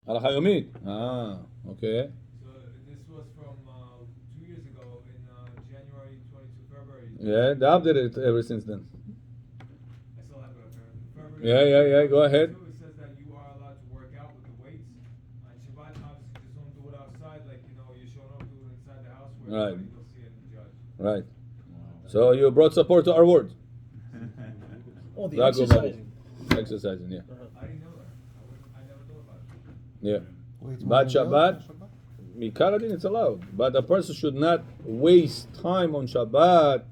Halakha yomit. Okay. So this was from 2 years ago in January 22 February. Yeah, they updated it ever since then. I still have it up there. February Yeah. Go ahead. 22, it says that you are allowed to work out with the weights. On Shabbat, obviously, just don't do it outside, like you're showing up, do it inside the house where Right. you'll see it in the judge. Right. So you brought support to our word. Oh, the That go exercising. Exercising, yeah. I didn't know that. I never thought about it. Yeah. Wait, But Shabbat, Mikaradin, it's allowed. But a person should not waste time on Shabbat.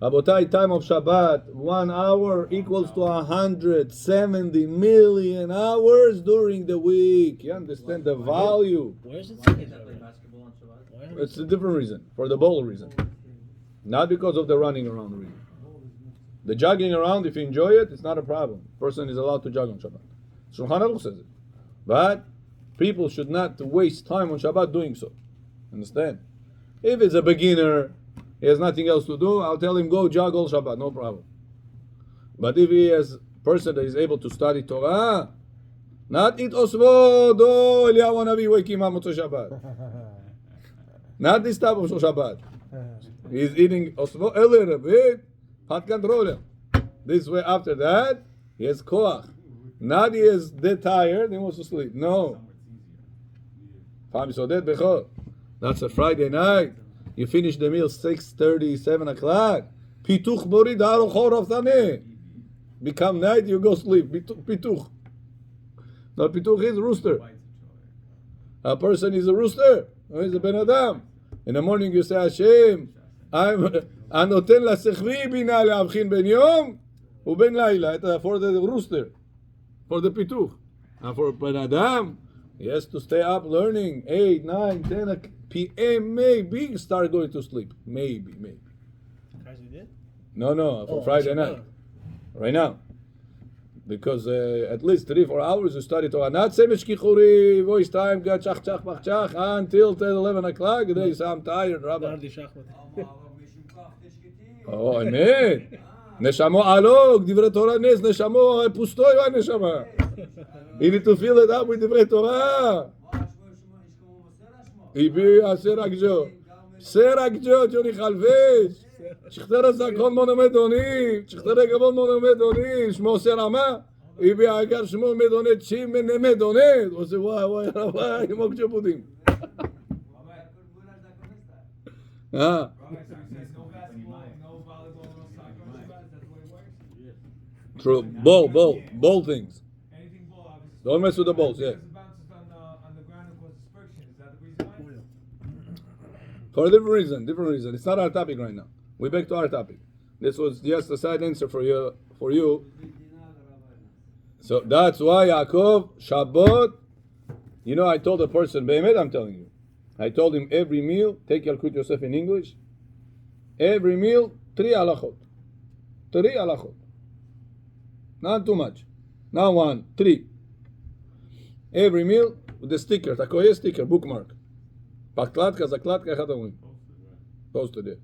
Rabotai, time of Shabbat, 1 hour equals to 170 million hours during the week. You understand the value? Where's it? Why can't they play basketball on Shabbat? Why? It's a different reason, for the ball reason. Not because of the running around reason. The jogging around, if you enjoy it, it's not a problem. Person is allowed to jog on Shabbat. Shulchan Aruch says it. But people should not waste time on Shabbat doing so. Understand? If it's a beginner, he has nothing else to do, I'll tell him go jog all Shabbat, no problem. But if he is a person that is able to study Torah, not eat osvod, oh, Eliyahu Navi waking up on Shabbat. Not this type of Shabbat. He's eating osvod earlier a bit, hot controller. This way after that, he has koach. Not he is dead tired, he wants to sleep. No. That's a Friday night. You finish the meal 6:30, 7 o'clock. Pituch borid arochor of become night, you go sleep. Pituch. No, pituch is rooster. A person is a rooster. Or is a ben adam. In the morning you say, Hashem, I'm anoten la sechvi bina le'avchin ben yom uben laila. For the rooster, for the pituch. And for ben adam, he has to stay up learning 8, 9, 10 p.m. maybe start going to sleep. Maybe. Guys, we did? No, for Oh, Friday Shabbat. night. Right now. Because at least 3-4 hours you study Torah. Not semish kichuri, voice time, got chach, until 10, 11 o'clock. Then you say, I'm tired, Rabbi. Dardi Shachmat. Oh, אמת. נשמו עלוק, דברי תורה נס, נשמו פוסטו יו הנשמה. You need to fill it up with דברי תורה. איבי סרק ג'ו, ג'וני חלבש. שכתר הזקון מונומדוני, שכתר הגבון מונומדוני, שמו סרמה. איבי אגר שמו מדוני, צ'ים מנמדוני. עושה וואי, מוק ג'בודים. Rabbi, so he says no basketball, no volleyball, no soccer on Shabbat. Is that the way it works? True. Ball things. Anything ball, obviously. Don't mess with the balls, yeah. Because it bounces on the ground and causes friction. Is that the reason why? For a different reason. It's not our topic right now. We back to our topic. This was just a side answer for you. So that's why Yaakov, Shabbat, I told a person, Be'emet, I'm telling you. I told him every meal, take Yalkut Yosef in English, every meal, 3 halachot. 3 halachot. Not too much. Not 1, 3. Every meal with the sticker, takoye sticker, bookmark. Paklatka, zaklatka, echad omrim. Posted it.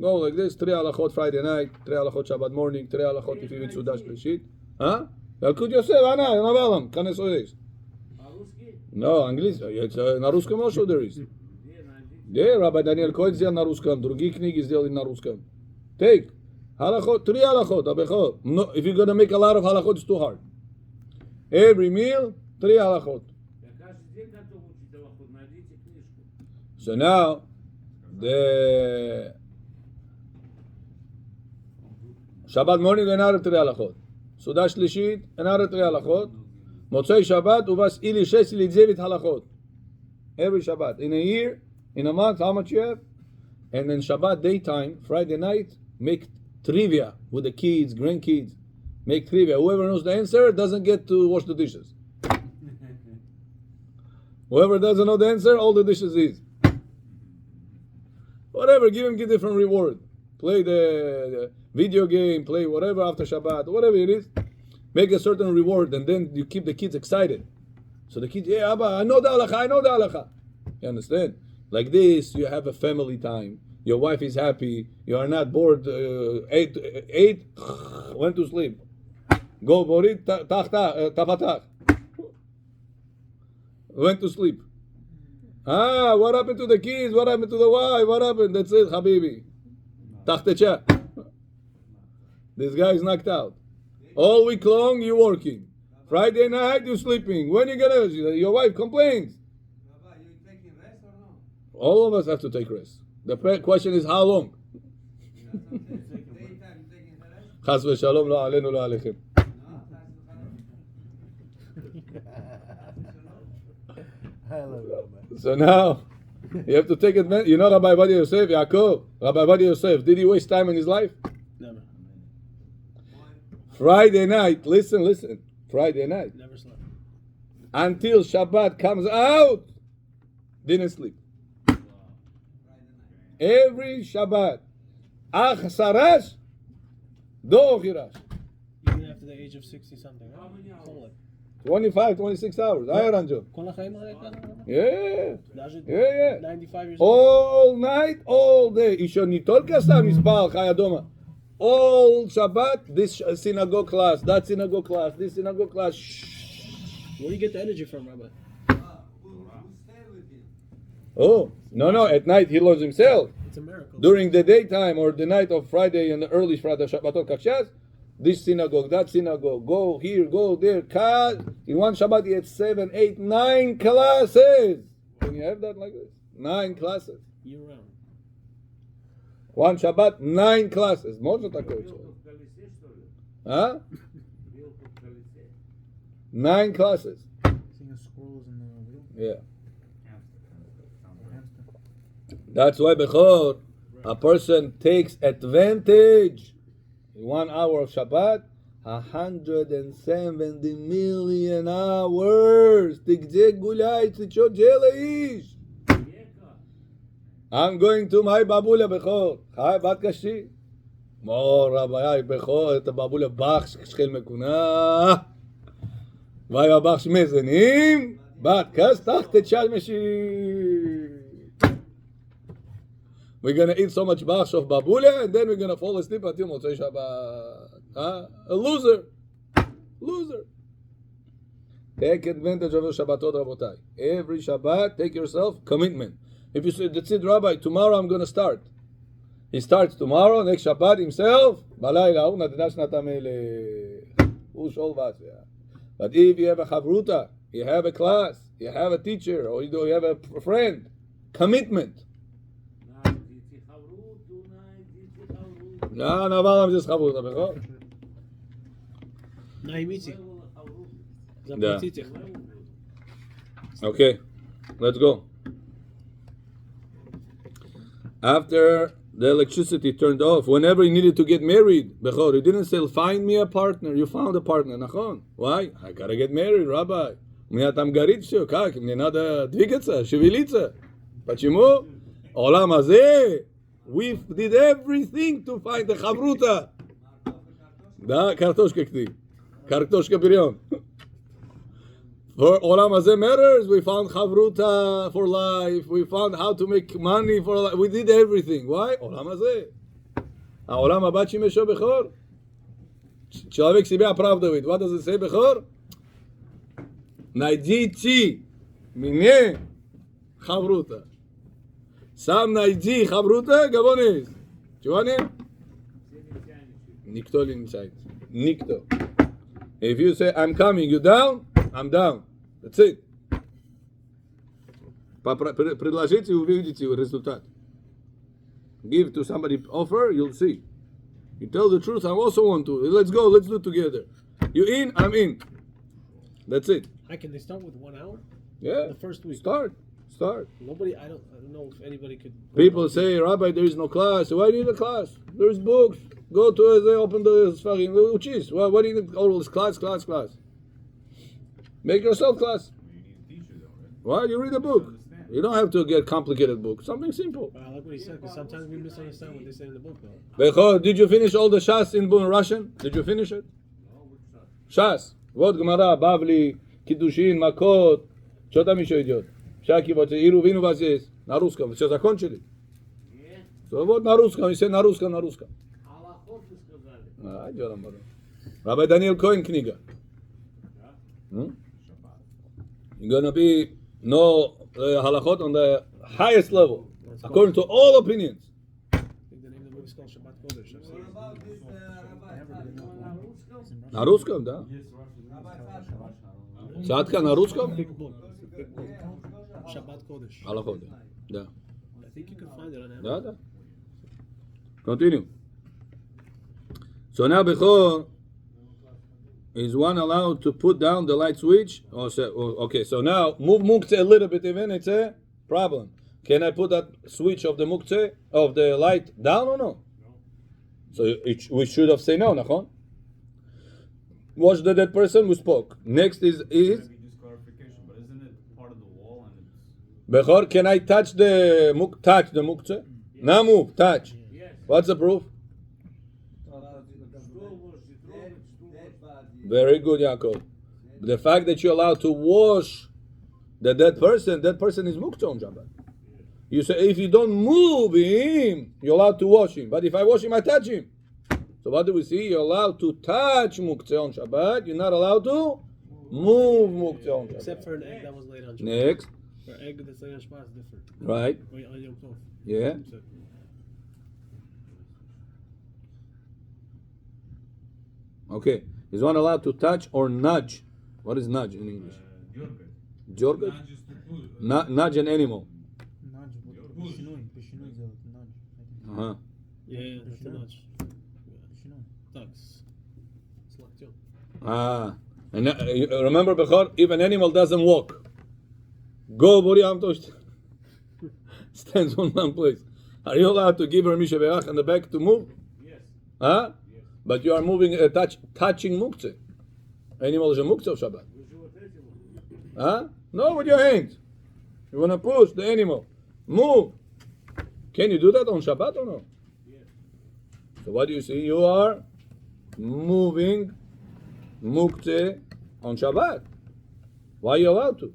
Go like this, 3 halachot Friday night, 3 halachot Shabbat morning, 3 halachot if you eat Sudash Breshit. Huh? Yalkut Yosef, Ana, Yanabalam, Kanes Oyesh. No, English. На русском also there is. Yeah, Rabbi Daniel Cohen сделал на русском, другие книги сделали на русском. Take. Halachot, 3 halachot, abechot. No, if you're going to make a lot of halachot, it's too hard. Every meal, 3 halachot. So now, the Shabbat morning, another 3 halachot. Sudah Shlishit, another 3 halachot. Motzei Shabbat, uvas ili 6 ili 9 halachot. Every Shabbat. In a year, in a month, how much you have? And then Shabbat daytime, Friday night, make trivia with the kids, grandkids. Make trivia. Whoever knows the answer doesn't get to wash the dishes. Whoever doesn't know the answer, all the dishes is. Whatever, give him a different reward. Play the video game, play whatever after Shabbat, whatever it is. Make a certain reward, and then you keep the kids excited. So the kids, yeah, Abba, I know the halacha. You understand? Like this, you have a family time. Your wife is happy. You are not bored. 8 went to sleep. Go borid tafatach. went to sleep. Ah, what happened to the kids? What happened to the wife? What happened? That's it, Habibi. Tachtecha. This guy is knocked out. All week long, you working. Friday night, you sleeping. When you gonna? Your wife complains. Rabbi, you taking rest or no? All of us have to take rest. The question is how long? Daytime, you taking rest? Chas v'shalom lo alenu lo alechem. I love it, man. So now, you have to take advantage. You know Rabbi Ovadia Yosef, Yaakov, Rabbi Ovadia Yosef, did he waste time in his life? Never. Friday night, listen, Friday night, Never slept. until Shabbat comes out, didn't sleep. Every Shabbat. Ach sarash, do chirash. Even after the age of 60 something. Huh? Totally. 25, 26 hours. Ayaranjo. כל החיים הרי כאן? Yeah. Даже Yeah. 95 years old. All night, all day. אישו ניטול כסה מספר חי אדומה. All Shabbat, this synagogue class, that synagogue class, this synagogue class. Shh. Where do you get the energy from, Rabbi? Who stayed with you? Oh, no, at night he learns himself. It's a miracle. During the daytime or the night of Friday and the early Friday, Shabbatot Kakshas, this synagogue, that synagogue, go here, go there. In one Shabbat he had 7, 8, 9 classes. Can you have that like this? 9 classes. Year round. One Shabbat, 9 classes. Можно такое человек? Huh? 9 classes. Seeing squirrels in the wheel. Yeah. That's why Bechor, a person takes advantage. In 1 hour of Shabbat, 170 million hours. Ты где гуляешь? Ты что делаешь? I'm going to my babuля Bechor. Hi, bat kashi. Mo Rabbi Bechor, את הבבולה בח שכל מקונה. והיה בח שמזנים. בת כס תחת תשאל משי. We're going to eat so much bach of babula and then we're going to fall asleep until Motzei Shabbat. Huh? A loser. Loser. Take advantage of your Shabbatot, Rabotai. Every Shabbat, take yourself commitment. If you say, that's it, Rabbi, tomorrow I'm going to start. He starts tomorrow, next Shabbat himself. Balayla, nadash natamele. But if you have a chavruta, you have a class, you have a teacher, or you have a friend, commitment. No, I'm just chavruta, bechor. Naimici. Да. Заплатите. Okay, let's go. After the electricity turned off, whenever he needed to get married, Bechor, he didn't say, find me a partner. You found a partner, nachon. Why? I gotta get married, Rabbi. Мне там горит все, как? Мне надо двигаться, шевелиться. Почему? Олам הזה, we did everything to find the chavruta. Да, картошка кти. Картошка берем. For Olam Hazeh matters, we found Chavruta for life, we found how to make money for life, we did everything. Why? Olam Hazeh. Olam Haba Shimesho Bechor. Человек себя оправдывает. What does it say, Bechor? Найдите мне Chavruta. Сам найди Chavruta, гавонис. Чего нет? Никто не мешает. Никто. If you say, I'm coming, you down? I'm down. That's it. Предложите, увидите результат. Give to somebody offer, you'll see. You tell the truth, I also want to. Let's go, let's do it together. You in, I'm in. That's it. How can they start with 1 hour? Yeah. The first week. Start. Nobody, I don't know if anybody could. People say, Rabbi, there is no class. Why do you need a class? There's books. Go to, they open the Sfarim. Uchis. What do you need all this class? Make yourself class. Why? You read a book. You don't have to get complicated book. Something simple. I like what he said, because sometimes we misunderstand what they say in the book, though. Bechor, did you finish all the Shas in Russian? Did you finish it? Shas. Вот Gemara, Bavli, Kiddushin, Makot. Что там еще идет? Всякие вот Иру, Вину вас есть. На русском. Все закончили? So, вот на русском. Все на русском. Rabbi Daniel Cohen книга. You're gonna be no halachot on the highest level, according to all opinions. I think the name of the movie is called Shabbat Kodesh. I've seen What it. about this Rabbi? На русском, да? Садка на русском? Big book. Big book. Shabbat Kodesh. Halachot, да. I think you can find it on Amazon. Да, да. Continue. So now before, is one allowed to put down the light switch? Okay, so now move muktzeh a little bit even, it's a problem. Can I put that switch of the muktzeh, of the light down or no? So we should have said no, nachon? Watch the dead person who spoke. Next is Maybe just clarification, but isn't it part of the wall and it's Bechor, can I touch the muktzeh? Now move, touch. What's the proof? Very good, Yaakov. The fact that you're allowed to wash the dead person is muktzah on Shabbat. You say if you don't move him, you're allowed to wash him. But if I wash him, I touch him. So what do we see? You're allowed to touch muktzah on Shabbat. You're not allowed to move muktzah on Shabbat. Except for an egg that was laid on Shabbat. Next, For an egg that's laid on Shabbat is different. right? Wait, on Yom Tov. Yeah. So, Okay. Is one allowed to touch or nudge? What is nudge in English? Jorget? Not just to pull. Nudge an animal. Nudge, בשינוי זה nudge. Uh-huh. yeah, that's too much. בשינוי. Ducks. Selection. Ah. And remember, Bechor, if an animal doesn't walk, go, Bori Amtosh. Stands on one place. Are you allowed to give her Mishaberach in the back to move? yes. Huh? But you are moving, touching muktzeh. Animal is a muktzeh of Shabbat. Huh? No, with your hands. You want to push the animal. Move. Can you do that on Shabbat or no? Yes. So what do you see? You are moving muktzeh on Shabbat. Why are you allowed to?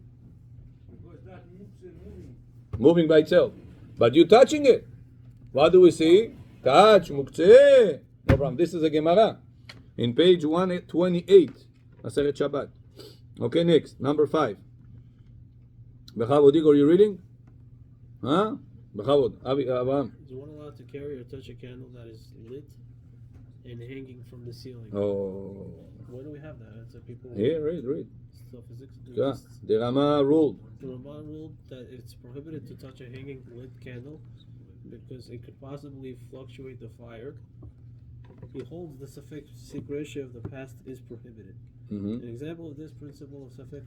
Because that moving. Moving by itself. But you touching it. What do we see? Touch muktzeh. No problem. This is a Gemara. In page 128. Maseret Shabbat. Okay, next. Number 5. Bechavod, are you reading? Huh? Bechavod. Abraham. Is one allowed to carry or touch a candle that is lit and hanging from the ceiling? Oh. Where do we have that? It's a people. Here, read. Physics. Yeah. The Rama ruled. The Ramban ruled that it's prohibited to touch a hanging lit candle because it could possibly fluctuate the fire. He holds the Safek ratio of the past is prohibited. Mm-hmm. An example of this principle of Safek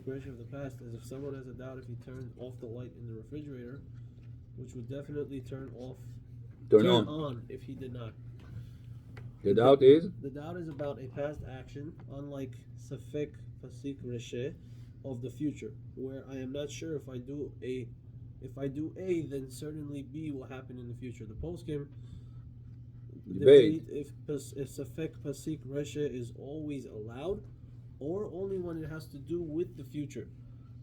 ratio of the past is if someone has a doubt if he turned off the light in the refrigerator, which would definitely turn on if he did not. The doubt is? The doubt is about a past action, unlike Safek Pasik Reshe of the future, where I am not sure if I do A, then certainly B will happen in the future. The poskim debate if Safek Pasik Reshe is always allowed, or only when it has to do with the future.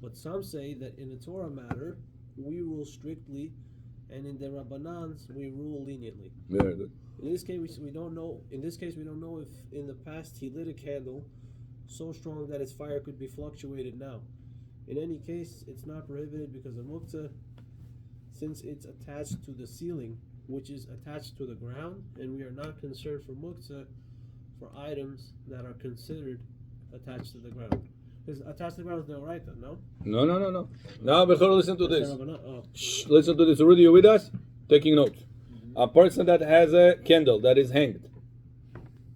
But some say that in a Torah matter, we rule strictly, and in the Rabbanans, we rule leniently. Very good. In this case, we don't know. In this case, we don't know if in the past he lit a candle so strong that its fire could be fluctuated now. In any case, it's not prohibited because of muktzah, since it's attached to the ceiling, which is attached to the ground, and we are not concerned for muktzah for items that are considered attached to the ground. Because attached to the ground is the right, no? No. Now, Bechor, listen to this. Oh. Shh, listen to this. Rudy, you with us? Taking notes. A person that has a candle that is hanged.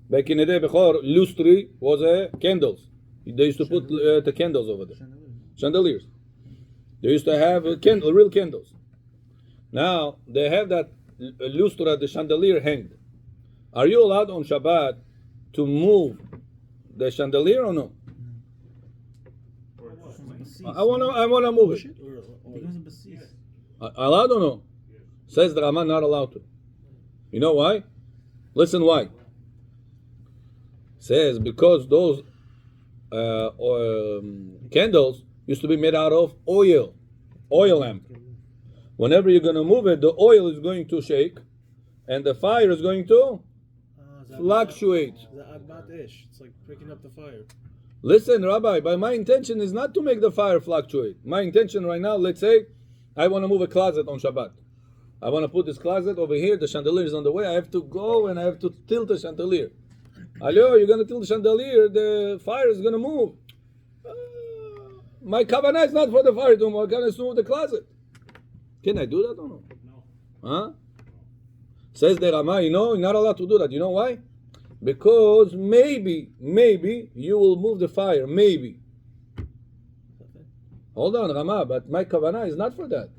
Back in the day, Bechor, lustri was candles. They used to put the candles over there. Chandeliers. They used to have real candles. Now, they have that lustra, the chandelier hanged. Are you allowed on Shabbat to move the chandelier or no? I wanna move it. Because of basis. Allowed or no? Says the Rama, not allowed to. You know why? Listen why. Says because those candles used to be made out of oil lamp. Whenever you're going to move it, the oil is going to shake, and the fire is going to fluctuate. It's like picking up the fire. Listen, Rabbi, but my intention is not to make the fire fluctuate. My intention right now, let's say, I want to move a closet on Shabbat. I want to put this closet over here. The chandelier is on the way. I have to go and I have to tilt the chandelier. Hello, you're going to tilt the chandelier. The fire is going to move. My kavanah is not for the fire to move. I'm going to move the closet. Can I do that or no? No. Huh? Says the Rama, you're not allowed to do that. You know why? Because maybe you will move the fire. Maybe. Hold on, Rama, but my kavanah is not for that.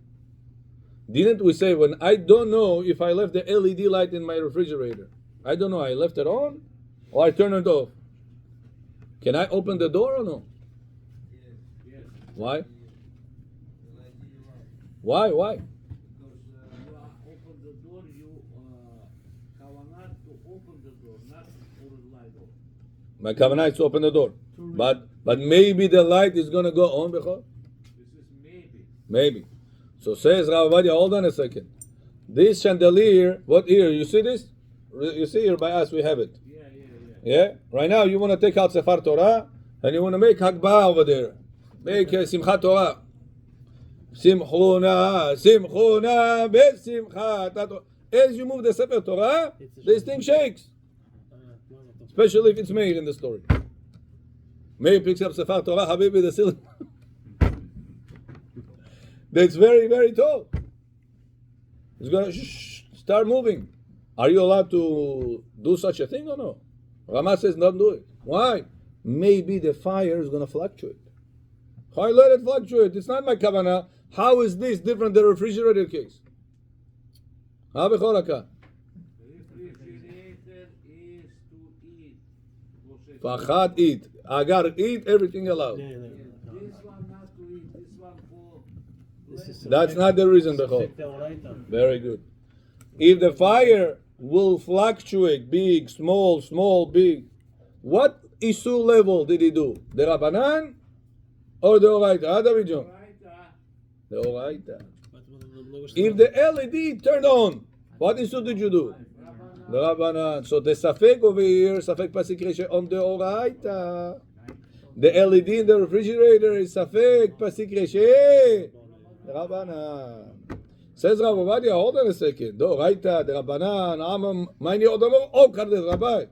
Didn't we say when I don't know if I left the LED light in my refrigerator? I don't know, I left it on or I turn it off. Can I open the door or no? Yes. Why? The light is on. Why? Because you open the door, you kavanah to open the door, not for the light off. My kavanah is to open the door. But maybe the light is gonna go on, Bechor? This is maybe. Maybe. So says Rav Ovadia, hold on a second. This chandelier, what here? You see this? You see here by us, we have it. Yeah? Right now, you want to take out Sefer Torah, and you want to make Hagbah over there. Make Simchat Torah. Simchuna, besimchat Torah. As you move the Sefer Torah, this thing shakes. Especially if it's Meir in the story. Meir picks up Sefer Torah, Habibi, the ceiling. That's very, very tall. It's going to start moving. Are you allowed to do such a thing or no? Rama says don't do it. Why? Maybe the fire is going to fluctuate. I let it fluctuate. It's not my kavanah. How is this different than the refrigerator case? Ha b'choraka. Refrigerator is to eat. Fachat eat. Agar eat, everything allowed. This one not to eat, this one for. That's not the reason, Bechor. Very good. If the fire will fluctuate, big, small, big, what issue level did he do? The Rabbanan or the Oraita? The Oraita. If the LED turned on, what issue did you do? The Rabbanan. So the Safek over here, Safek Pasik Reshe on the Oraita. The LED in the refrigerator is Safek Pasik Reshe. The Rabbanan. Says Rav Ovadia, hold on a second. The Oraita, the Rabbanan, Amam, Mani Odamor, Okar the Rabbi.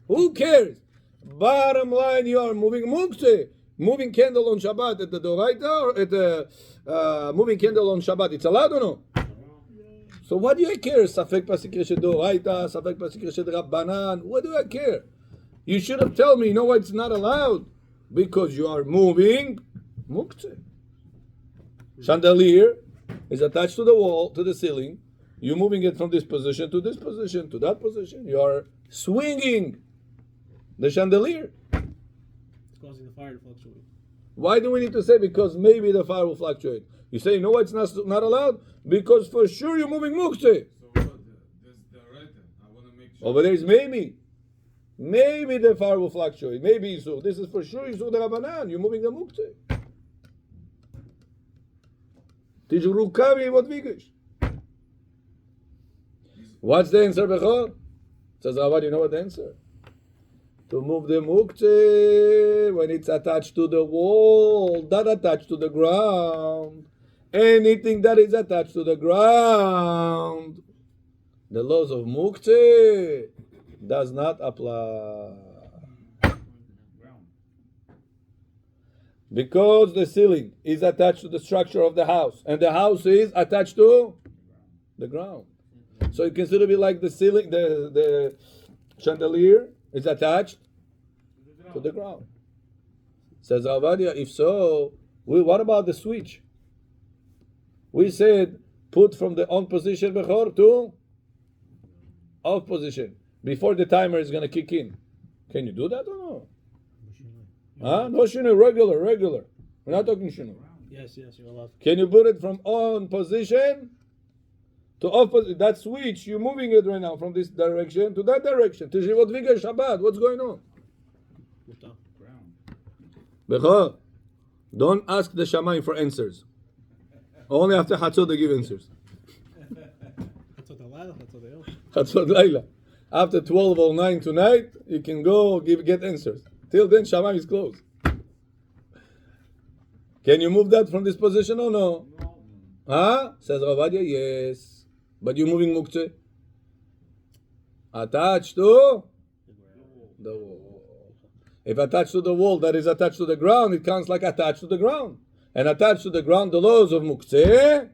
Who cares? Bottom line, you are moving muktzeh. Moving candle on Shabbat at the Doraita or at the moving candle on Shabbat. It's allowed or no? So what do I care? Safek Pasik Reshe Doraita, Safek Pasik Reshe Rabbanan. What do I care? You should have told me, you know why it's not allowed? Because you are moving muktzeh. Chandelier is attached to the wall, to the ceiling. You're moving it from this position to this position to that position. You are swinging the chandelier. It's causing the fire to fluctuate. Why do we need to say because maybe the fire will fluctuate? You say, you know why it's not allowed? Because for sure you're moving muktzeh. So what? This the right. I want to make sure. Over there is maybe. Maybe the fire will fluctuate. Maybe so. This is for sure Yisur the Rabbanan. You're moving the muktzeh. Tijurukami what vigish. What's the answer, Bechor? Says Avad, you know what the answer? To move the muktzeh when it's attached to the wall, not attached to the ground. Anything that is attached to the ground, the laws of muktzeh does not apply. Because the ceiling is attached to the structure of the house, and the house is attached to the ground. So it can still be like the ceiling, the chandelier is attached to the ground. Says Avadia, if so, what about the switch? We said put from the on position Bechor to off position before the timer is going to kick in. Can you do that or no? Huh? No shinu, regular. We're not talking shinu. Yes, you're allowed. Can you put it from on position to off position? That switch, you're moving it right now from this direction to that direction. Tishivot Vigah Shabbat. What's going on? Bechor, don't ask the Shamayim for answers. Only after Chatzot they give answers. Chatzot Laila. After 12:09 tonight, you can go get answers. Till then, Shamayim is closed. Can you move that from this position or no? No. Huh? Says Ravadia, yes. But you're moving muktzeh. Attached to the wall. If attached to the wall, that is attached to the ground, it counts like attached to the ground. And attached to the ground, the laws of muktzeh,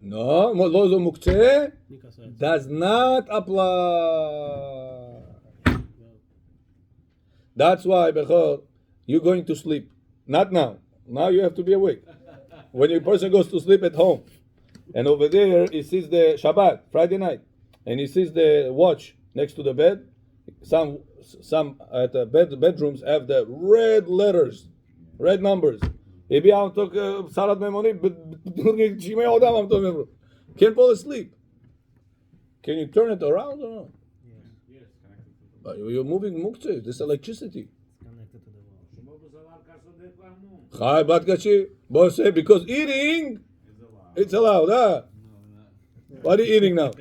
no, laws of muktzeh does not apply. That's why, Bechor, you're going to sleep. Not now. Now you have to be awake. When a person goes to sleep at home, and over there he sees the Shabbat, Friday night, and he sees the watch next to the bed. Some at the bedrooms have the red letters, red numbers. Can't fall asleep. Can you turn it around or not? Yes. But you're moving muktzeh, this electricity. Connected to the wall. Shmo b'zavar kaso deklarmu. Chai bat kashi, boss say because eating, it's allowed. Huh? What are you eating now?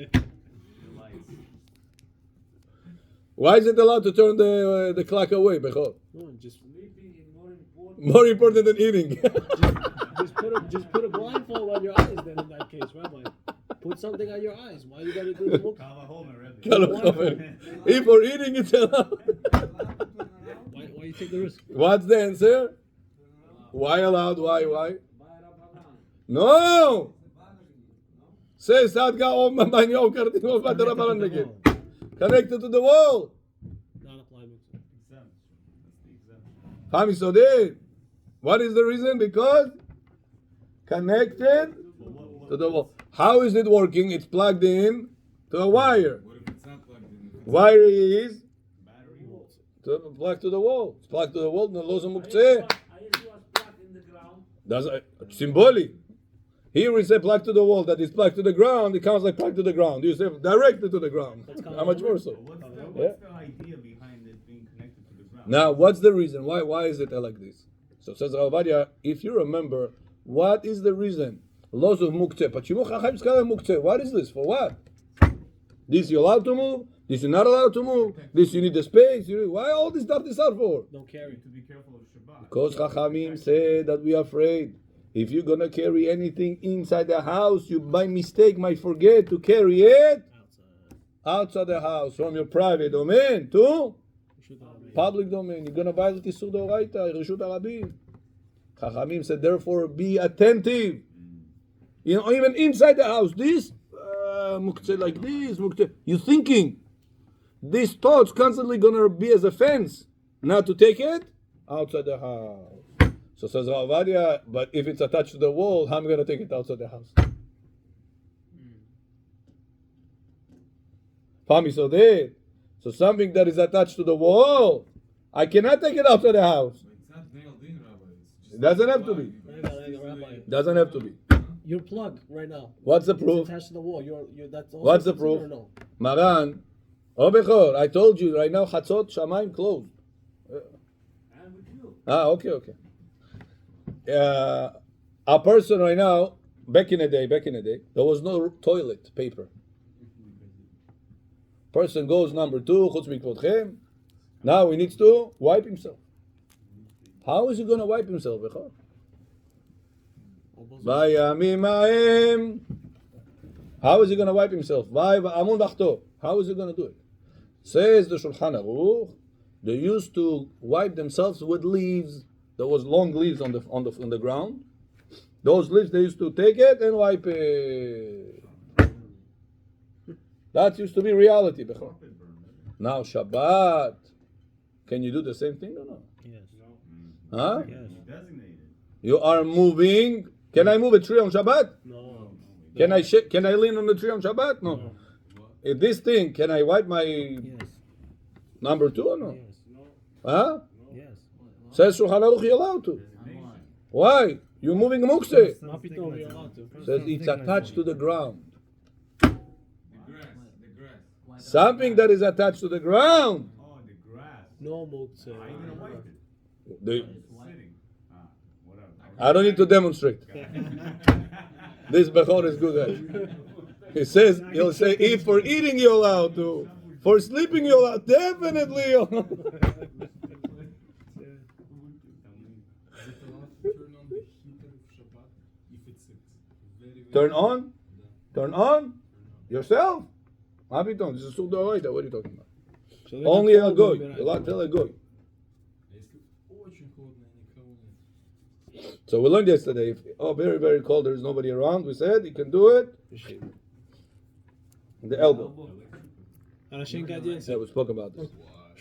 Why is it allowed to turn the clock away, Bechor? No, just Sleeping is more important. More important than eating. just put a blindfold on your eyes. Then in that case, Rabbi, put something on your eyes. Why you gotta do the book? If for eating, it's allowed. Why you take the risk? What's the answer? Why allowed? Why? By Rabbanan. No! Say Sadka Om Banyo Karting of Rabbanan again. Connected to the wall. Not apply muktzeh. Fami Sodeh. What is the reason? Because connected to the wall. How is it working? It's plugged in to a wire. What if it's not plugged in? Wire is plugged to the wall. It's plugged to the wall. No laws of muktzeh. I was plugged in the ground. That's symbolic. Here we say plugged to the wall. That is plugged to the ground. It counts like plugged to the ground. You say directly to the ground. How much more so? What's Yeah. the idea behind it being connected to the ground? Now, what's the reason? Why is it like this? So says Ravadia, if you remember, what is the reason? Laws of muktzeh. What is this? For what? This you're allowed to move. This you're not allowed to move. This you need the space. Why all this stuff is out for? Don't carry. To be careful of Shabbat. Because Chachamim said that we are afraid. If you're gonna carry anything inside the house, you by mistake might forget to carry it outside the house, from your private domain to public domain. You're gonna violate Isur D'Oraita, Reshut HaRabim. Chachamim said, therefore, be attentive. You know, even inside the house, this muktzeh like this, muktzeh. You're thinking these thoughts constantly gonna be as a fence, not to take it outside the house. So says Ravadia, but if it's attached to the wall, how am I going to take it outside the house? Fami Sodeh. So something that is attached to the wall, I cannot take it outside the house. It's not nailed in, Rabbi. It's just It doesn't have to be. Rabbi, Doesn't have to be. you're plugged right now. What's the It's proof? attached to the wall. You're that's also What's the considered proof? or no? Maran, Bechor, I told you right now, Chatzot Shamayim closed. I'm with you. Okay. A person right now, back in the day, there was no toilet paper. Person goes number 2, chutz mikvodchem. Now he needs to wipe himself. How is he going to wipe himself? Bechor? Bayamim ha'em. How is he going to wipe himself? How is he going to do it? Says the Shulchan Aruch, they used to wipe themselves with leaves. There was long leaves on the ground. Those leaves they used to take it and wipe it. That used to be reality. Bechor. Now Shabbat, can you do the same thing or not? Yes. Huh? Yes. Designated. You are moving. Can I move a tree on Shabbat? No. Can I lean on the tree on Shabbat? No. This thing, can I wipe my Yes. number 2 or no? Yes. Huh? Yes. Says Shulchan Aruch, you're allowed to. Why? You're moving muktzeh. Not Pitom, you're allowed to. Says it's attached to the ground. the grass. Something that is attached to the ground. Oh, the grass. No muktzeh. How are you gonna wipe it? Sitting. Whatever. I don't need to demonstrate. This Bechor is good at it. He'll say, if for eating you're allowed to, for sleeping you're allowed, definitely you're allowed. Turn on? Turn on? Yourself? What this is Suda Oida. What are you talking about? So they're Only not a goy. told A lot tell a goy. Если очень холодно, никого нет. So we learned yesterday, if very, very cold, there's nobody around, we said you can do it in the elbow. Yeah, we spoke about this.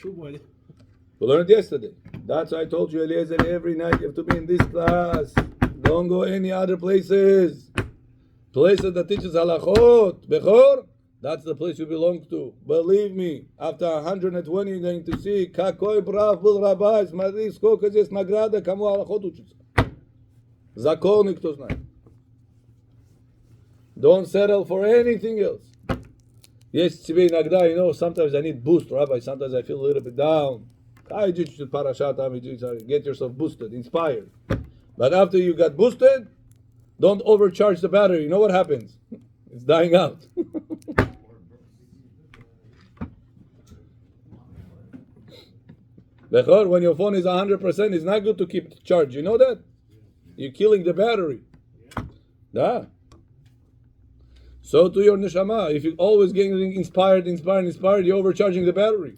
We learned yesterday. That's why I told you, Eliezer, every night you have to be in this class. Don't go any other places. Places that teaches halachot. Bechor, that's the place you belong to. Believe me, after 120 you're going to see Kakoi Brav Bul Rabbi, смотри, сколько здесь награда, кому halachot учится. Закон никто знает. Don't settle for anything else. Есть тебе иногда, sometimes I need boost, Rabbi, sometimes I feel a little bit down. Get yourself boosted, inspired. But after you got boosted, don't overcharge the battery. You know what happens? It's dying out. When your phone is 100%, it's not good to keep charged. You know that? You're killing the battery. Yeah. So to your neshama, if you're always getting inspired, you're overcharging the battery.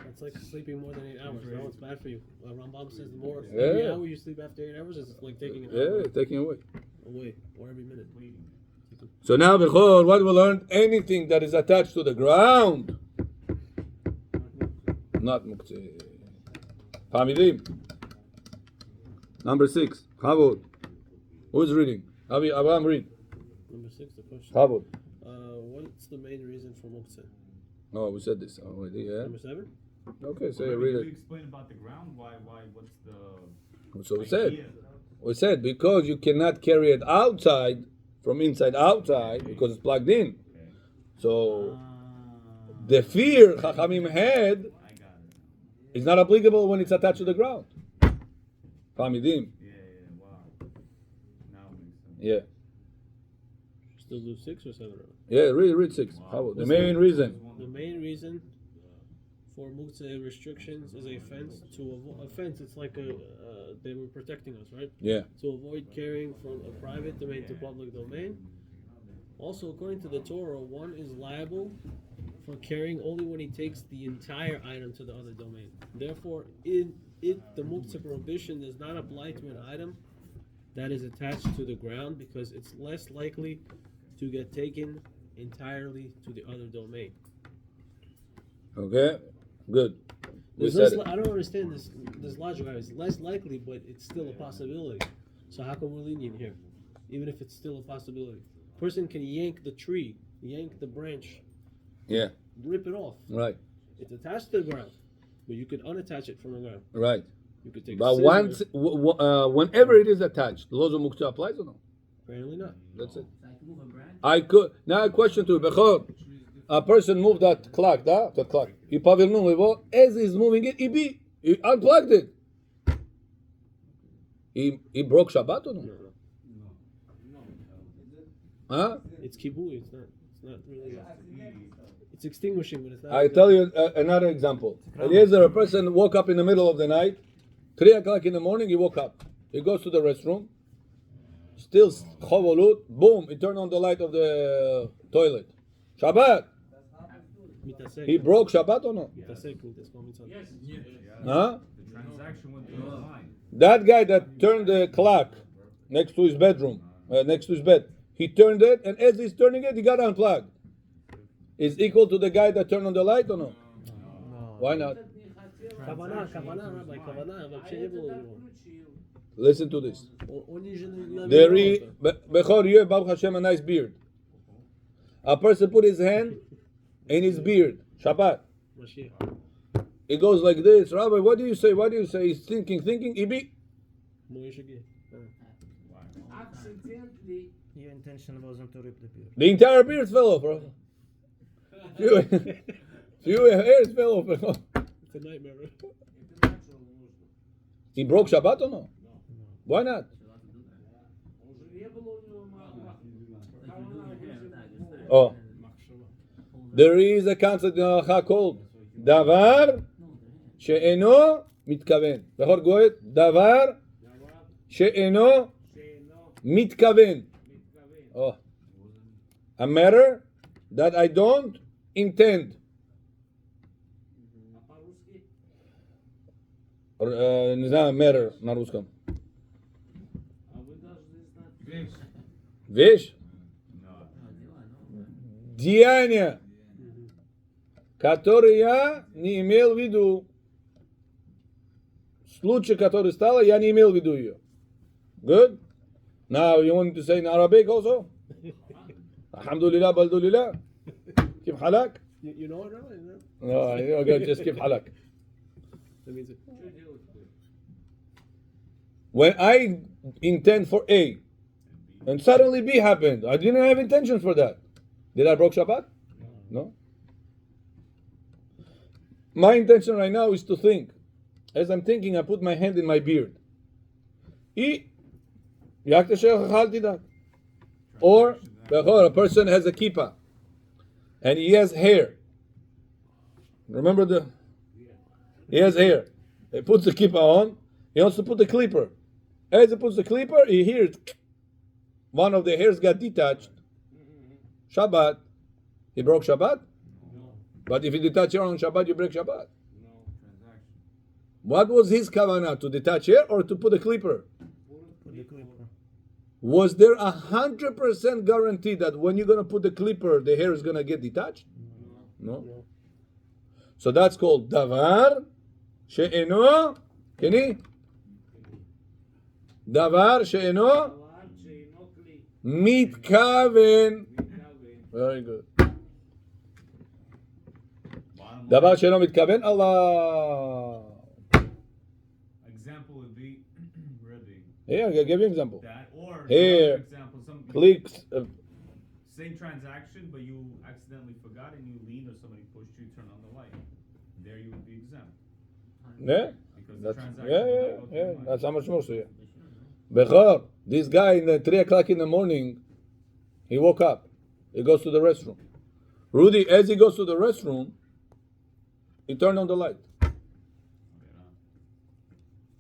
It's like sleeping more than 8 hours. No, it's bad for you. Rambam says the more Yeah. every hour you sleep after 8 hours is like taking an hour Taking away. away, or every minute. So now, Bechor, what we learned, anything that is attached to the ground, not muktzeh. Hamidim. Number 6. Chavod. Who's reading? Abraham, read. Number 6, the question. Chavod. What's the main reason for muktzeh? No, we said this already, yeah? Number 7? Okay, so Maybe read you it. explain about the ground. What's the So we said. idea? We said because you cannot carry it outside, from inside outside, because it's plugged in. Okay. So the fear Chachamim had I got it. is not applicable when it's attached to the ground. Hamidim. Wow. Now it makes sense. Yeah. Still do 6 or 7? Yeah, read 6. Wow. The main reason. The main reason for muktzeh restrictions is a fence to avoid a fence. It's like they were protecting us, right? Yeah. To avoid carrying from a private domain to public domain. Also, according to the Torah, one is liable for carrying only when he takes the entire item to the other domain. Therefore, the muktzeh prohibition does not apply to an item that is attached to the ground because it's less likely to get taken entirely to the other domain. Okay. Good. We There's said less, it. I don't understand this logic. It's less likely, but it's still a possibility. So how come we're lenient here, even if it's still a possibility? Person can yank the tree, yank the branch, Yeah. rip it off. Right. It's attached to the ground, but you could unattach it from the ground. Right. You could take. But scissors. whenever it is attached, the laws of muktzah applies or no? Apparently not. That's it. So I can move a branch. I could. Now a question to you, Bechor. A person moved that clock, that clock. He pavilnul levo. As he's moving it, he unplugged it. He broke Shabbat or no? Huh? It's kibui. It's not really. It's extinguishing, but it's not. I tell you another example. Eliezer, a person woke up in the middle of the night, 3 o'clock in the morning, he woke up. He goes to the restroom, still chovolut, boom, he turned on the light of the toilet. Shabbat. Mitasek. He broke Shabbat or no? Mitasek. Mitasek. Yes. Huh? The transaction went through the line. That guy that turned the clock next to his bedroom, next to his bed, he turned it, and as he's turning it, he got unplugged. Is equal to the guy that turned on the light or no? Why not? Kavana, Rabbi, Kavana. Listen to this. Он не же There is, Bechor, you have Baruch Hashem a nice beard. A person put his hand in his beard. Shabbat. Mashiach. He goes like this. Rabbi, what do you say? What do you say? He's thinking. Ibi. Accidentally. Your intention wasn't to rip the beard. The entire beard fell off, bro. Few hairs fell off. It's a nightmare. He broke Shabbat or no? Why not? Oh. There is a concept in Halacha called Davar She'eno Mitkaven. Bechor goet Davar She'eno Mitkaven. Oh, a matter that I don't intend. А по-русски? Не знаю, matter на русском. А вы должны знать. Вещь. Вещь? No. Деяние, которое я не имел в виду. Случай, который стало, я не имел в виду ее. Good? Now you want to say in Arabic also? Alhamdulillah, baldulillah. كيف حالك? You know it, Rabbi? No? No, okay, just كيف حالك. That means it. Что делать будем? When I intend for A, and suddenly B happened, I didn't have intention for that. Did I broke Shabbat? No. My intention right now is to think. As I'm thinking, I put my hand in my beard. Or a person has a kippah and he has hair. Remember he has hair. He puts the kippah on. He wants to put the clipper. As he puts the clipper, he hears one of the hairs got detached. Shabbat. He broke Shabbat? But if you detach hair on Shabbat, you break Shabbat. What was his kavanah? To detach hair or to put a clipper? Put the clipper. Was there 100% guarantee that when you're going to put the clipper, the hair is going to get detached? No. So that's called davar she'eno, kini? Davar she'eno דבר שאינו כלי. mitkaven. מתכוון. Very good. Bottom דבר line, שאינו מתכוון, Allah. example would be really Here, I'll give you an example. that, or Here. another example, some Clicks. same transaction, but you accidentally forgot and you leaned or somebody pushed you, turn on the light. There you would be exempt Yeah? because the That's, transaction yeah, did yeah, not go through yeah. the money. That's how much more so, yeah. Bechor, this guy in the 3 o'clock in the morning, he woke up. He goes to the restroom. Rudy, as he goes to the restroom, he turned on the light.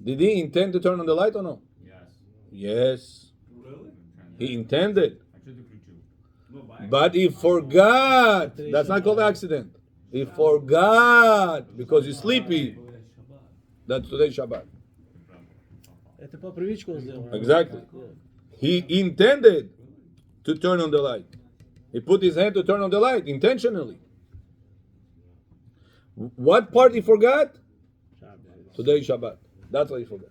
Did he intend to turn on the light or no? Yes. Yes. Really? He intended. No, by But he forgot. That's not called accident. He forgot because he's sleepy. That's today's Shabbat. Это по привычке он сделал. Exactly. He intended to turn on the light. He put his hand to turn on the light intentionally. What part he forgot? Today's Shabbat. That's what he forgot.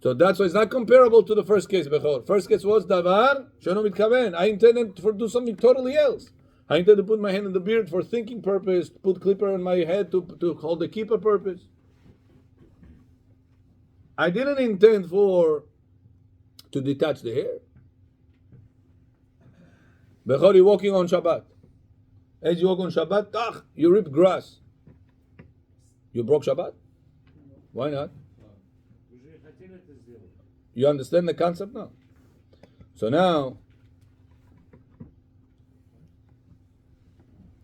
So that's why it's not comparable to the first case. Bechor. First case was davar sheno mitkaven. I intended to do something totally else. I intended to put my hand in the beard for thinking purpose, put clipper on my head to hold the kippah purpose. I didn't intend to detach the hair. Bechor, you're walking on Shabbat. As you walk on Shabbat, you rip grass. You broke Shabbat? Why not? Вы же хотели это сделать? You understand the concept now? So now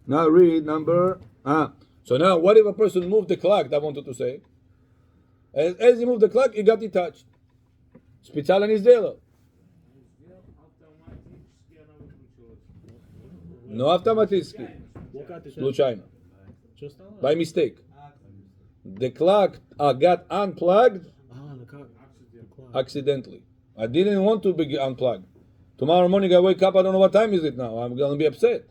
read number. So now, what if a person moved the clock? That I wanted to say. As he moved the clock, he got detached. Специально не сделал. Сделал автоматически, она выключилась. Но автоматически. Случайно. Что стало? By mistake. The clock got unplugged The clock. accidentally. I didn't want to be unplugged. Tomorrow morning I wake up, I don't know what time is it now. I'm going to be upset.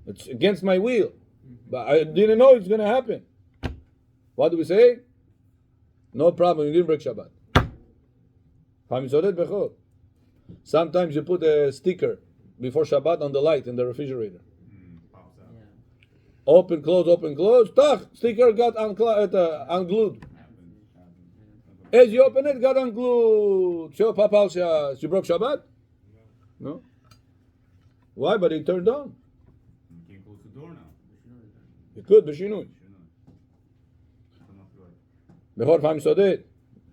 It's against my will. But I didn't know it's going to happen. What do we say? No problem, you didn't break Shabbat. Sometimes you put a sticker before Shabbat on the light in the refrigerator. pops out. Open, close. Sticker got unglued. As you open it, got unglued. So, Papa, you broke Shabbat? No. Why? But it turned on. You can't close the door now. You could, בשינוי. Before time sodeh,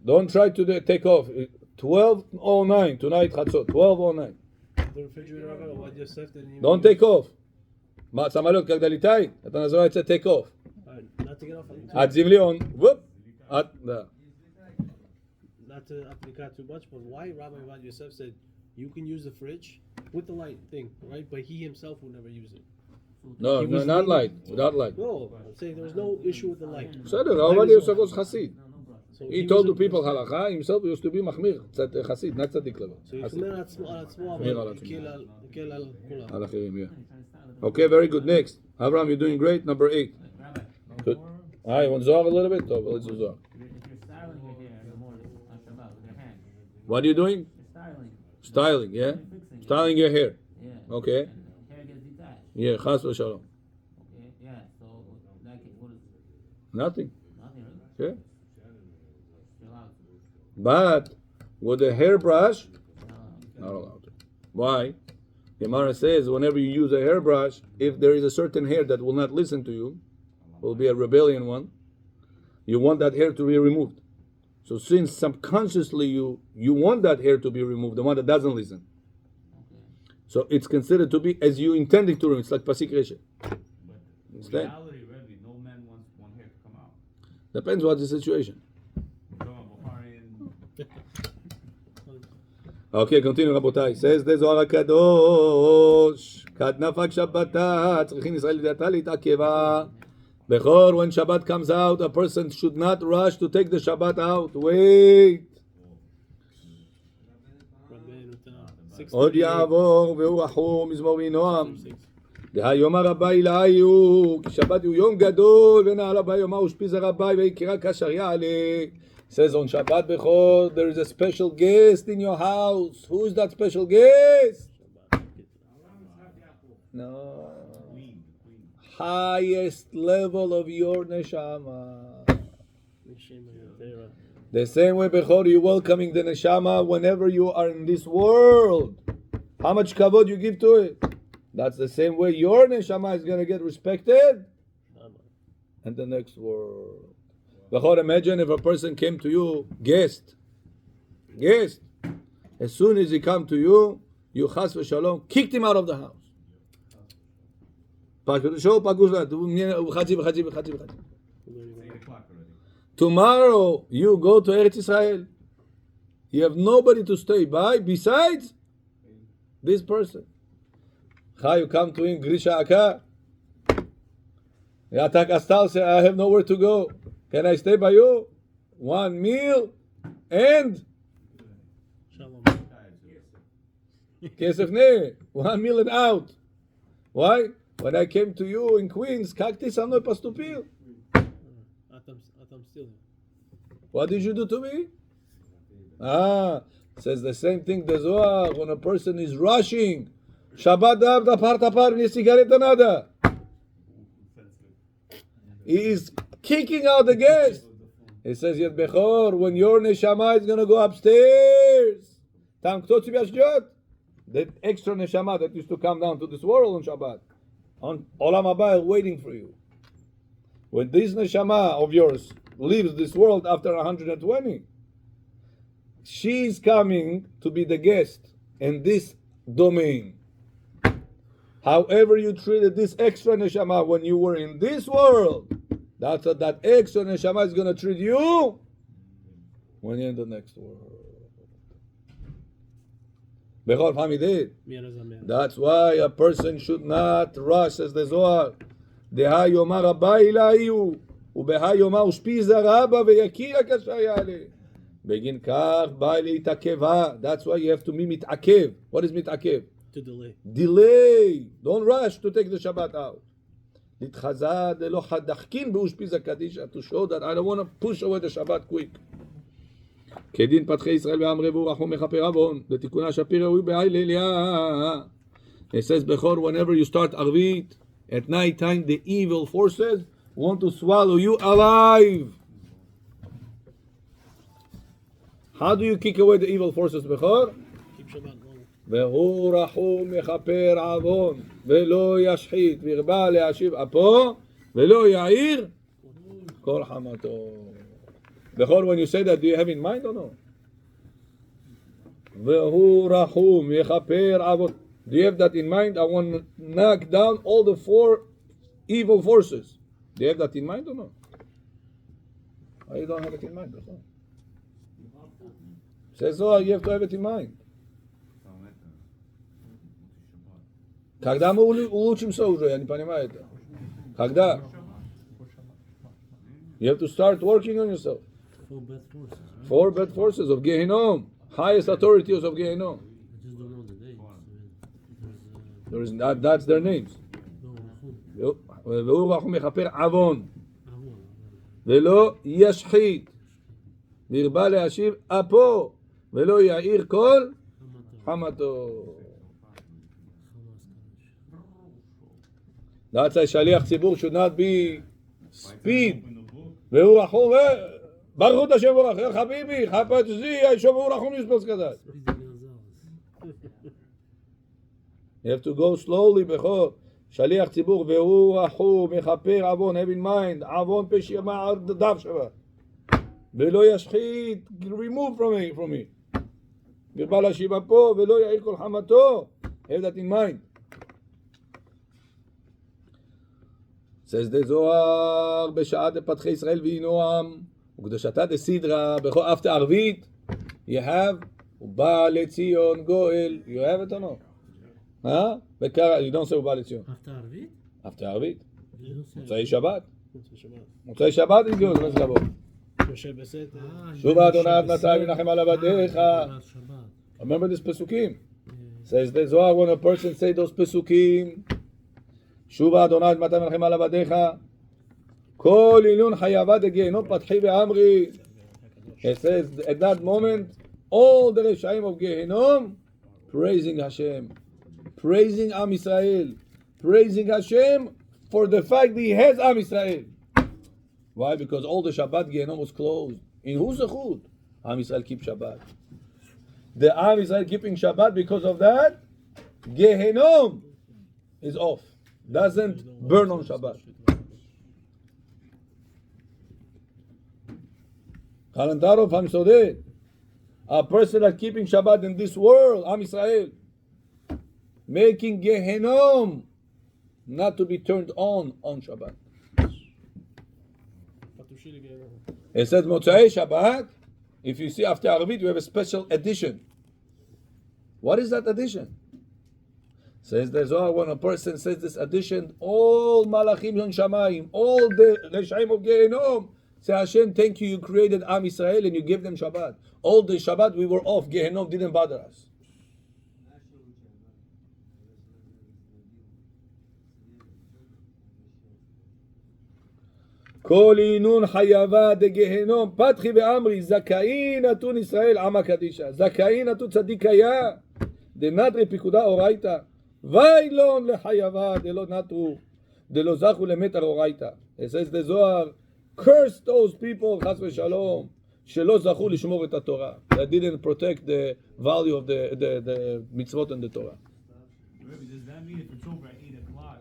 don't try to take off. 12:09 tonight, Chatzot. 12:09. The refrigerator, Rabbi, what Yosef didn't even Don't take off. Самолет, когда летает, это называется take off. Not to get off. От земли он, да. Not to apply too much, but why Rabbi Yosef said You can use the fridge with the light thing, right? But he himself will never use it. No, He no, was not leaving- light. Without light. No, I'm saying there was no issue with the light. בסדר, הרב עובדיה יוסף was Hasid. So He was told the a- people halacha, himself used to be מחמיר, קצת חסיד, not צדיק לבד. So הוא חסיד. שומר על עצמו, שומר על אבל עצמו. הקל על כולם. על אחרים, yeah. Okay, very good. Next. Abraham, you're doing great. Number 8. Rabbi, Good. All right, you want Zohar a little bit? Oh, let's do Zohar. if you're styling your hair in the morning on Shabbat with your hand, What are you doing? you're styling, Styling, yeah? you're fixing it. Styling your hair. Yeah. Okay. And the hair gets detached. Yeah, chas v'shalom. Okay. Yeah. So that what is Nothing. nothing really. Yeah. You're allowed. But with a hairbrush, You're not allowed. allowed. Why? Gemara says whenever you use a hairbrush, if there is a certain hair that will not listen to you, will be a rebellion one, you want that hair to be removed. So since subconsciously you want that hair to be removed, the one that doesn't listen. So it's considered to be as you intending to remove. It's like pasik reshe. But in Understand? reality, really, no man wants one hair to come out. Depends what the situation. So, Bukharian, Okay, continue רבותיי. says the זוהר הקדוש, כתנפק שבתה, צריכים ישראל לדעתה להתעכבה. Bechor, when Shabbat comes out, a person should not rush to take the Shabbat out. Wait. רבנו תם. עוד יעבור והוא רחום מזמור וינועם. דהיום הרבה אליהו, כי שבת הוא יום גדול, ונעל הבא יומה ושפיז הרבה ויקרא כאשר יעלה. Says on Shabbat Bechor, there is a special guest in your house. Who is that special guest? No. Highest level of your neshama. The same way, Bechor, you welcoming the neshama whenever you are in this world. How much kavod you give to it? That's the same way your neshama is going to get respected in the next world. Bechor, imagine if a person came to you, guest. As soon as he come to you, you chas v'shalom, kicked him out of the house. it's 8 o'clock already. Tomorrow you go to Eretz Israel. You have nobody to stay by besides this person. You come to him, Grisha Aka. Yatak Astal say, I have nowhere to go. Can I stay by you? One meal and Shalom. kesef ne. 1 meal and out. Why? When I came to you in Queens, kakti sa mnou pastupil. Atam still. What did you do to me? Says the same thing the Zohar, when a person is rushing. Shabbat dav da par ni cigarette nada. He is kicking out the guest. He says, Yet Bechor, when your neshama is going to go upstairs. Tam kto tzvi Ashdod? That extra neshama that used to come down to this world on Shabbat. On Olam Haba waiting for you. When this neshama of yours leaves this world after 120, she's coming to be the guest in this domain. However you treated this extra neshama when you were in this world, that's what that extra neshama is going to treat you when you're in the next world. Bechor Hamidid. That's why a person should not rush, says the Zohar. Deha yomar rabba ilayu, ubeha yomar ushpiza rabba veyakira kasher yale. Begin kach ba leitakeva. That's why you have to be mitakev. What is mitakev? To delay. Delay. Don't rush to take the Shabbat out. Litchazad lo hadachkin beushpiza kadisha, to show that I don't want to push away the Shabbat quick. כדין פתחי ישראל ועמרי והוא רחום מכפר עוון לתיקונה שפיר ראוי בהילליה. It says Bechor, whenever you start Arvit at night time, the evil forces want to swallow you alive. How do you kick away the evil forces, Bechor? Keep Shabbat long. והוא רחום מכפר עוון ולא ישחית וירבה להשיב אפו ולא יעיר כל חמתו. Bechor, when you say that, do you have in mind or no? Vehu rachum yechaper avot. Do you have that in mind? I want to knock down all the 4 evil forces. Do you have that in mind or no? Why you don't have it in mind, Bechor? Says so, you have to have it in mind. So Когда мы улучшимся уже, я не понимаю это. Когда? You have to start working on yourself. 4 bad forces, right? 4 bad forces of Gehinom, highest authorities of Gehinom. I just don't know the names. That's their names. No, והוא רחום מכפר עוון, Avon. ולא ישחית, והרבה להשיב אפו, ולא יאיר כל חמתו. That's a שליח ציבור should not be speed. Open the book. והוא רחום, ברוך את השם ברך, חביבי, חפת זי, הישוב והוא רחום לספוס כדאי. You have to go slowly בכל. שליח ציבור, והוא רחום, מכפר עוון, have in mind, עוון פשע מער דף שבת. ולא ישחית, remove from me. והרבה להשיב אפו, ולא יאיר כל חמתו. Have that in mind. says the Zohar, בשעת פתחי ישראל וינועם, וקדושתה דסדרה, בכל after ערבית, you have, ובא לציון גואל, you have it or no? Huh? You don't say ובא לציון. After Arvit? after ערבית. You don't say מוצאי שבת. Shabbat. מוצאי שבת הגיעו, זה לבוא. Moshe בסתר. שוב אדוני עד מתי ונחם על עבדיך. Shabbat. Remember this pesukim? Says the Zohar, when a person say those pesukim, שוב אדוני עד מתי ונחם על עבדיך, כל עילון חייבה דגיהנום פתחי ואמרי. It says at that moment, all the רשעים of Gehinom praising Hashem, praising Am Israel, praising Hashem for the fact that he has Am Israel. Why? Because all the Shabbat Gehinom was closed. In whose zechut? Am Israel keep Shabbat. The Am Israel keeping Shabbat, because of that, Gehinom is off. Doesn't burn on Shabbat. Kalantarov Hamsodeh, a person that's keeping Shabbat in this world, Am Israel, making Gehinom not to be turned on Shabbat. It says Motzei Shabbat. If you see after Arvit, we have a special edition. What is that edition? Says the Zohar, when a person says this edition, all Malachim on Shamayim, all the Reshaim of Gehinom, say Hashem, thank you, you created Am Israel and you gave them Shabbat. All the Shabbat we were off, Gehinom didn't bother us. כל עינון חייבה דגהנום פתחי ואמרי זכאי נתון ישראל עמה קדישה זכאי נתון צדיק היה דנטרי פיקודה אורייתא ואילון לחייבה דלא נטרו דלא זכו למטר אורייתא. It says the Zohar, curse those people חס ושלום שלא זכו לשמור את התורה, that didn't protect the value of the mitzvot and the Torah. Rabbi, does that mean if it's over at 8 o'clock,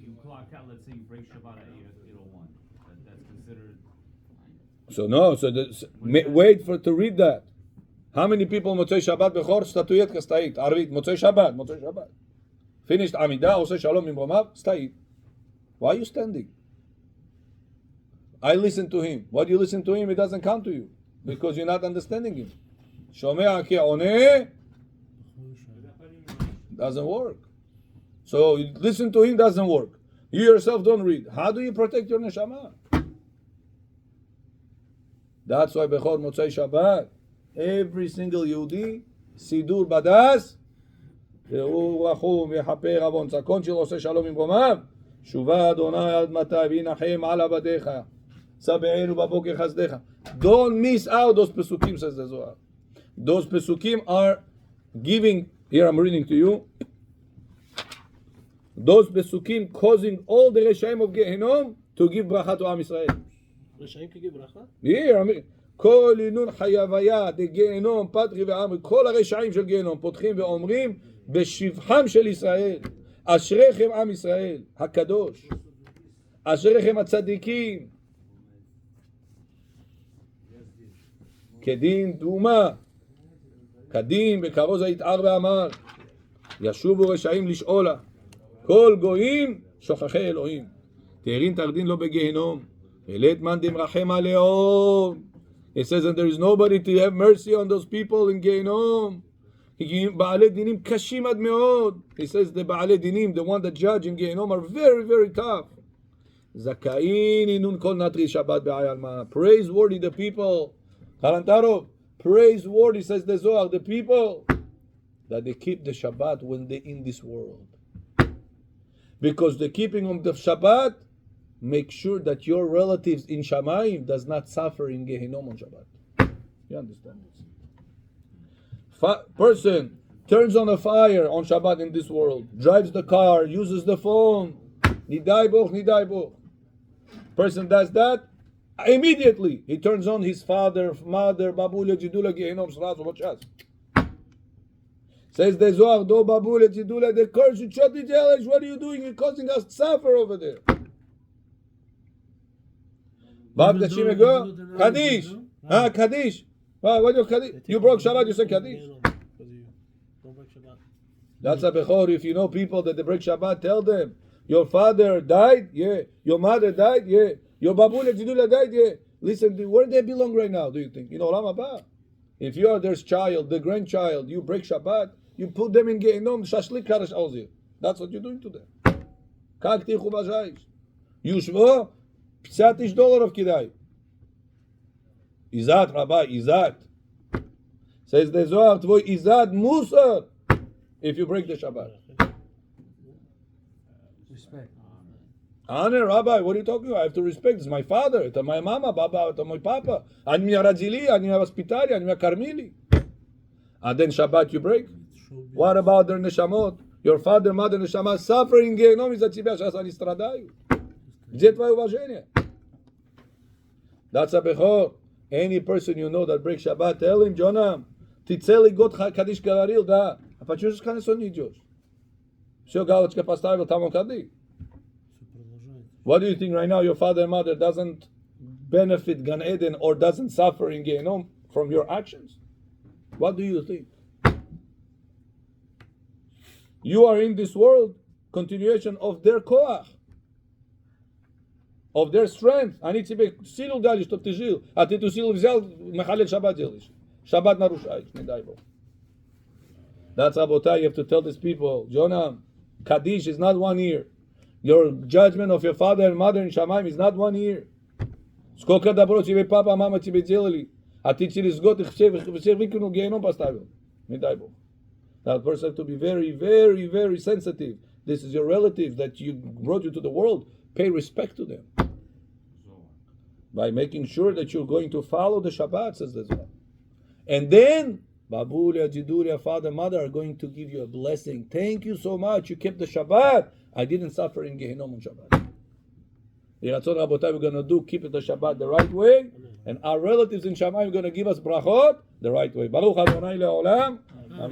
you clock out, let's say you break Shabbat at 8:01, that's considered... So no, wait to read that. How many people Motzei Shabbat bechor statuyetka stait? Arvit, Motzei Shabbat. Finished Amidah, Oseh Shalom Mimromav, stait. Why are you standing? I listen to him. What you listen to him, it doesn't count to you. Because you're not understanding him. Shomea ki oneh doesn't work. So you listen to him, doesn't work. You yourself don't read. How do you protect your neshama? That's why Bechor Motzei Shabbat, every single Yehudi, Sidur Badas, והוא רחום ויחפר עוון צקון של עושה שלום במקומיו שובה אדוני עד מתי וינחם על עבדיך צבענו בבוקר חסדיך. Don't miss out those pesukim, says the Zohar. Those pesukim are giving, here I'm reading to you, those pesukim causing all the Reshaim of Gehinom to give bracha to Am Israel. רשעים כגיב ברכה? Here, כל עינון חייביה דגיהנום פתחי ואמרי, כל הרשעים של גיהנום פותחים ואומרים בשבחם של ישראל, אשריכם עם ישראל הקדוש, אשריכם הצדיקים, כדין דומה, כדין בכרוז היתער ואמר, ישובו רשעים לשאולה, כל גויים שוכחי אלוהים, תארין תרדין לו בגיהנום, אלת מן דמרחם עליהם. It says that there is nobody to have mercy on those people in Gehinom. בעלי דינים קשים עד מאוד. He says the בעלי דינים, the one that judge in Gehinom, are very, very tough. זכאין אינון כל נטרי שבת בעלמא. Praiseworthy the people. Karantarov, praiseworthy, says the Zohar, the people that they keep the Shabbat when they're in this world. Because the keeping of the Shabbat make sure that your relatives in Shamayim does not suffer in Gehinom on Shabbat. You understand this? Person turns on a fire on Shabbat in this world, drives the car, uses the phone. Nidai boch. Person does that, immediately he turns on his father, mother, babula, jidula, Gehinom, srazu, bochas. Says the Zohar, do babula, jidula, the curse you shot the jealous. What are you doing? You're causing us to suffer over there. Bab the Shimego, Kaddish. Kaddish. What you Kaddish? You broke Shabbat, you say Kaddish. Don't break Shabbat. That's a bechor. If you know people that they break Shabbat, tell them. Your father died? Yeah. Your mother died? Yeah. Your babula jidula died? Yeah. Listen, where do they belong right now, do you think? In Olam Haba. If you are their child, the grandchild, you break Shabbat, you put them in Gehinom, shashlik karash ozir. That's what you're doing to them. Kak tichu b'shayis. Yushvo, $50 of kidai. Izat, Rabbi, Izat. Says the Zohar, tvoi Izat musar. If you break the Shabbat. Respect. Honor, Rabbi, what are you talking about? I have to respect. It's my father, it's my mama, Baba, it's my papa. Ani mia Radzili, ani mia Hospitali, ani mia Karmili. And then Shabbat you break? What about their neshamot? Your father, mother, neshama suffering, Gehinom, из-за тебя сейчас они страдают. Где твое уважение? That's a bechor. Any person you know that breaks Shabbat, tell him, Jonah, тицели год Kaddish говорил, да. А почему же конечно не идешь? Все, галочка поставил, там он ходи. What do you think right now your father and mother doesn't benefit Gan Eden or doesn't suffer in Gehinom from your actions? What do you think? You are in this world, continuation of their koach, of their strength. Они тебе силу дали, чтобы ты жил, а ты эту силу взял, махалель Шаббат делаешь. Шаббат нарушаешь, не дай Бог. That's Abotai, you have to tell these people, Jonah, Kaddish is not 1 year. Your judgment of your father and mother in Shamayim is not 1 year. Сколько добро тебе папа, мама тебе делали, а ты через год их всех выкинул, Gehinom поставил. Не дай Бог. That person has to be very, very, very sensitive. This is your relative that you brought you to the world. Pay respect to them. By making sure that you're going to follow the Shabbat, says the Zohar. And then, Babulia, Jidulia, father, mother are going to give you a blessing. Thank you so much. You kept the Shabbat. I didn't suffer in Gehinom on Shabbat. Yiratzon Rabotai, we're going to do, keep it the Shabbat the right way. And our relatives in Shamayim are going to give us brachot the right way. Baruch Adonai le'olam. Amen.